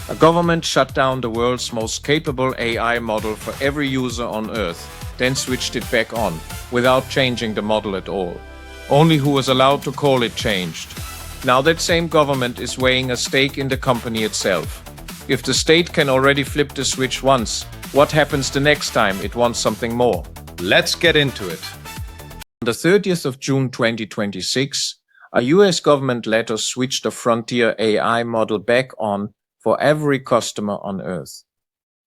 A government shut down the world's most capable AI model for every user on Earth, then switched it back on, without changing the model at all. Only who was allowed to call it changed. Now that same government is weighing a stake in the company itself. If the state can already flip the switch once, what happens the next time it wants something more? Let's get into it. On the 30th of June 2026, a US government letter switched the Frontier AI model back on for every customer on Earth.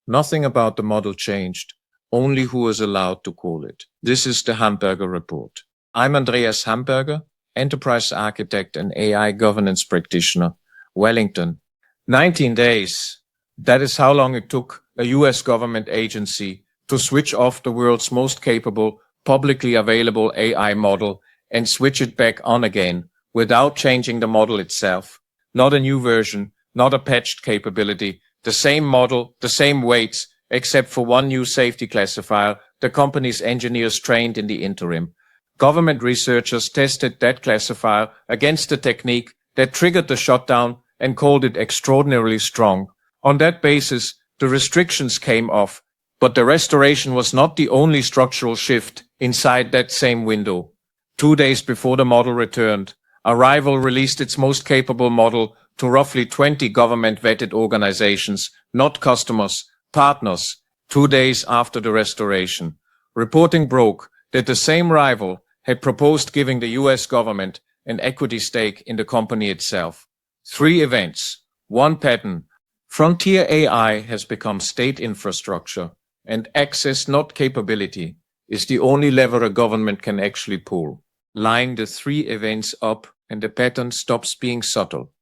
Nothing about the model changed, only who is allowed to call it. This is the Hamberger report. I'm Andreas Hamberger, Enterprise Architect and AI Governance Practitioner, Wellington. 19 days. That is how long it took a US government agency to switch off the world's most capable, publicly available AI model and switch it back on again without changing the model itself. Not a new version, not a patched capability, the same model, the same weights, except for one new safety classifier the company's engineers trained in the interim. Government researchers tested that classifier against the technique that triggered the shutdown and called it extraordinarily strong. On that basis, the restrictions came off, but the restoration was not the only structural shift inside that same window. 2 days before the model returned, a rival released its most capable model to roughly 20 government-vetted organizations, not customers, partners, 2 days after the restoration. Reporting broke that the same rival had proposed giving the US government an equity stake in the company itself. 3 events, 1 pattern. Frontier AI has become state infrastructure, and access, not capability, is the only lever a government can actually pull. Line the 3 events up and the pattern stops being subtle.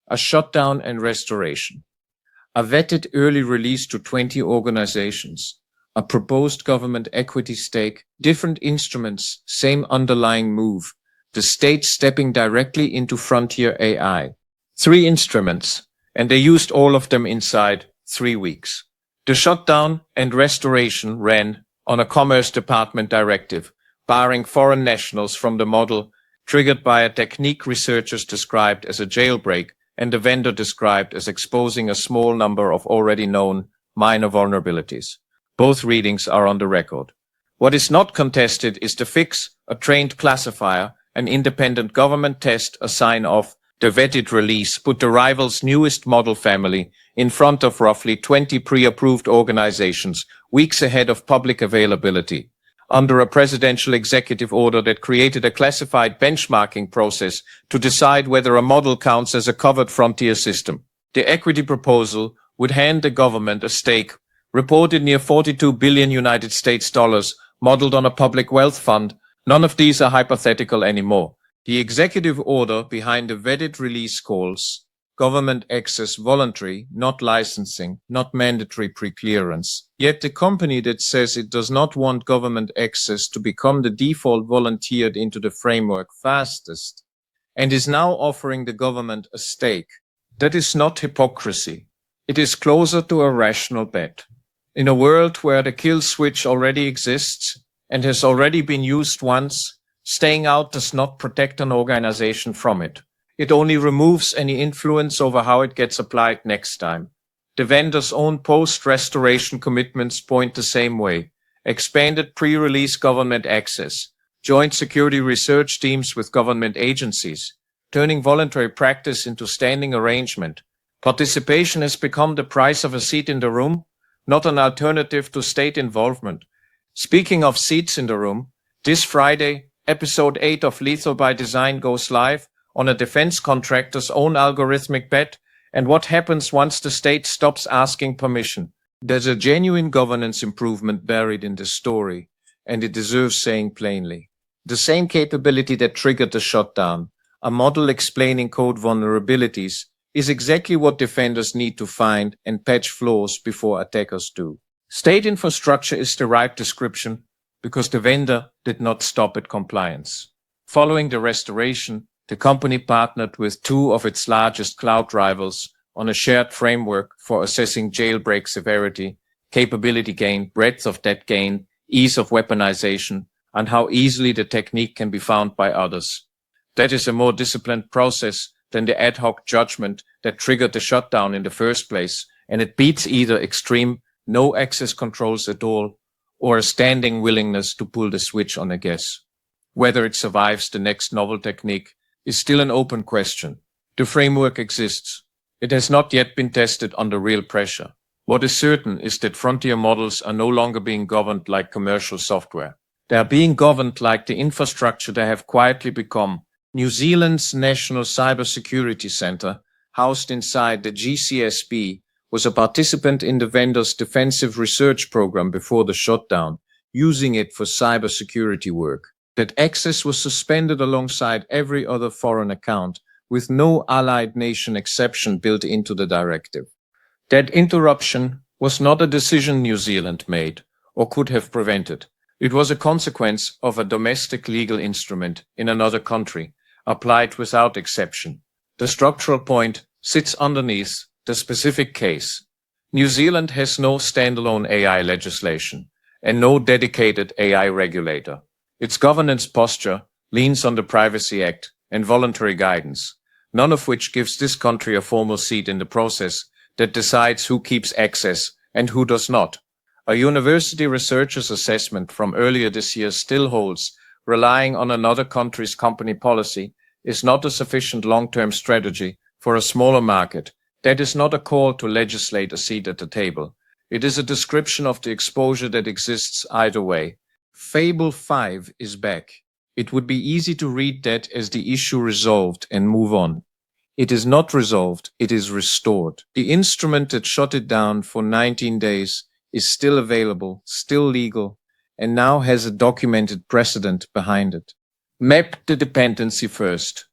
A shutdown and restoration. A vetted early release to 20 organizations. A proposed government equity stake, different instruments, same underlying move. The state stepping directly into Frontier AI. 3 instruments, and they used all of them inside 3 weeks. The shutdown and restoration ran on a Commerce Department directive, barring foreign nationals from the model, triggered by a technique researchers described as a jailbreak and the vendor described as exposing a small number of already known minor vulnerabilities. Both readings are on the record. What is not contested is the fix, a trained classifier, an independent government test, a sign-off. The vetted release put the rival's newest model family in front of roughly 20 pre-approved organizations weeks ahead of public availability, under a presidential executive order that created a classified benchmarking process to decide whether a model counts as a covered frontier system. The equity proposal would hand the government a stake, reported near 42 billion United States dollars, modeled on a public wealth fund. None of these are hypothetical anymore. The executive order behind the vetted release calls government access voluntary, not licensing, not mandatory pre-clearance. Yet the company that says it does not want government access to become the default volunteered into the framework fastest and is now offering the government a stake. That is not hypocrisy. It is closer to a rational bet. In a world where the kill switch already exists and has already been used once, staying out does not protect an organization from it. It only removes any influence over how it gets applied next time. The vendor's own post-restoration commitments point the same way. Expanded pre-release government access, joint security research teams with government agencies, turning voluntary practice into standing arrangement. Participation has become the price of a seat in the room, not an alternative to state involvement. Speaking of seats in the room, this Friday, Episode 8 of Lethal by Design goes live on a defense contractor's own algorithmic bet and what happens once the state stops asking permission. There's a genuine governance improvement buried in this story, and it deserves saying plainly. The same capability that triggered the shutdown, a model explaining code vulnerabilities, is exactly what defenders need to find and patch flaws before attackers do. State infrastructure is the right description, because the vendor did not stop at compliance. Following the restoration, the company partnered with 2 of its largest cloud rivals on a shared framework for assessing jailbreak severity, capability gain, breadth of that gain, ease of weaponization, and how easily the technique can be found by others. That is a more disciplined process than the ad hoc judgment that triggered the shutdown in the first place, and it beats either extreme no access controls at all or a standing willingness to pull the switch on a guess. Whether it survives the next novel technique is still an open question. The framework exists. It has not yet been tested under real pressure. What is certain is that frontier models are no longer being governed like commercial software. They are being governed like the infrastructure they have quietly become. New Zealand's National Cybersecurity Centre, housed inside the GCSB, was a participant in the vendor's defensive research program before the shutdown, using it for cybersecurity work. That access was suspended alongside every other foreign account, with no allied nation exception built into the directive. That interruption was not a decision New Zealand made or could have prevented. It was a consequence of a domestic legal instrument in another country, applied without exception. The structural point sits underneath the specific case. New Zealand has no standalone AI legislation and no dedicated AI regulator. Its governance posture leans on the Privacy Act and voluntary guidance, none of which gives this country a formal seat in the process that decides who keeps access and who does not. A university researcher's assessment from earlier this year still holds relying on another country's company policy is not a sufficient long-term strategy for a smaller market. That is not a call to legislate a seat at the table. It is a description of the exposure that exists either way. Fable 5 is back. It would be easy to read that as the issue resolved and move on. It is not resolved, it is restored. The instrument that shut it down for 19 days is still available, still legal, and now has a documented precedent behind it. Map the dependency first.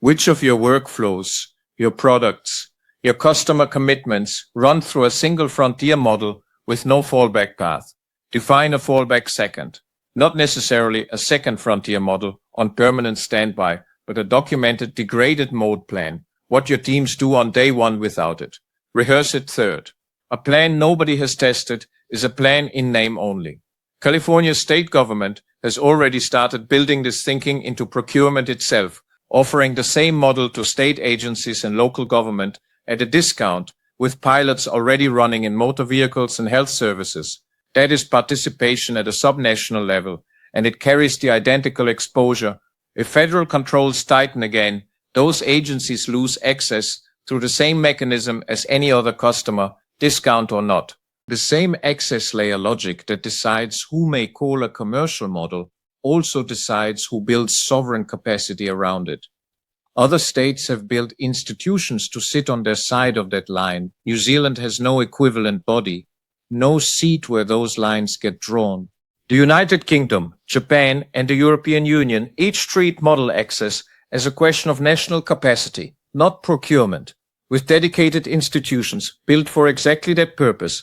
Which of your workflows, your products, your customer commitments run through a single frontier model with no fallback path? Define a fallback second. Not necessarily a second frontier model on permanent standby, but a documented degraded mode plan, what your teams do on day one without it. Rehearse it third. A plan nobody has tested is a plan in name only. California's state government has already started building this thinking into procurement itself, offering the same model to state agencies and local government at a discount, with pilots already running in motor vehicles and health services. That is participation at a subnational level, and it carries the identical exposure. If federal controls tighten again, those agencies lose access through the same mechanism as any other customer, discount or not. The same access layer logic that decides who may call a commercial model also decides who builds sovereign capacity around it. Other states have built institutions to sit on their side of that line. New Zealand has no equivalent body, no seat where those lines get drawn. The United Kingdom, Japan, and the European Union each treat model access as a question of national capacity, not procurement, with dedicated institutions built for exactly that purpose.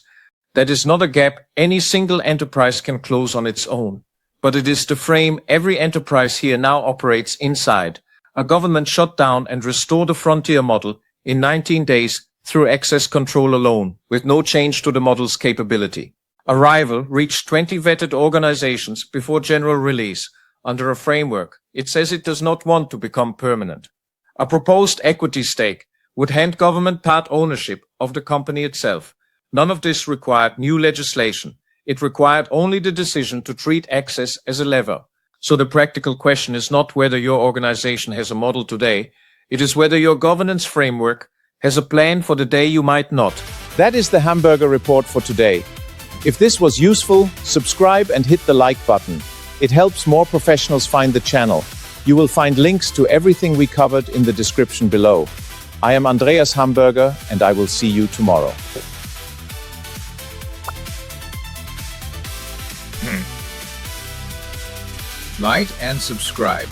That is not a gap any single enterprise can close on its own, but it is the frame every enterprise here now operates inside. A government shut down and restore the frontier model in 19 days through access control alone, with no change to the model's capability. Arrival reached 20 vetted organizations before general release under a framework it says it does not want to become permanent. A proposed equity stake would hand government part ownership of the company itself. None of this required new legislation. It required only the decision to treat access as a lever. So the practical question is not whether your organization has a model today, it is whether your governance framework has a plan for the day you might not. That is the Hamberger report for today. If this was useful, subscribe and hit the like button. It helps more professionals find the channel. You will find links to everything we covered in the description below. I am Andreas Hamberger, and I will see you tomorrow. Like and subscribe.